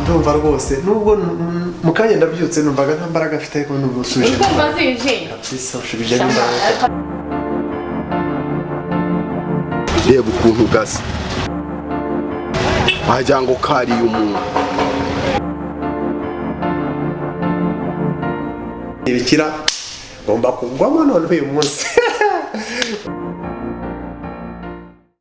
ndumva rwose nubwo mukanya ndabyutse numvaga nta mbaraga afite ariko nubwo usubije ndumva zije kabisa ushubije imbaraga reba ukuntu gasa wagira ngo kariye umuntu ibikira ngomba kugwamo none uyu munsi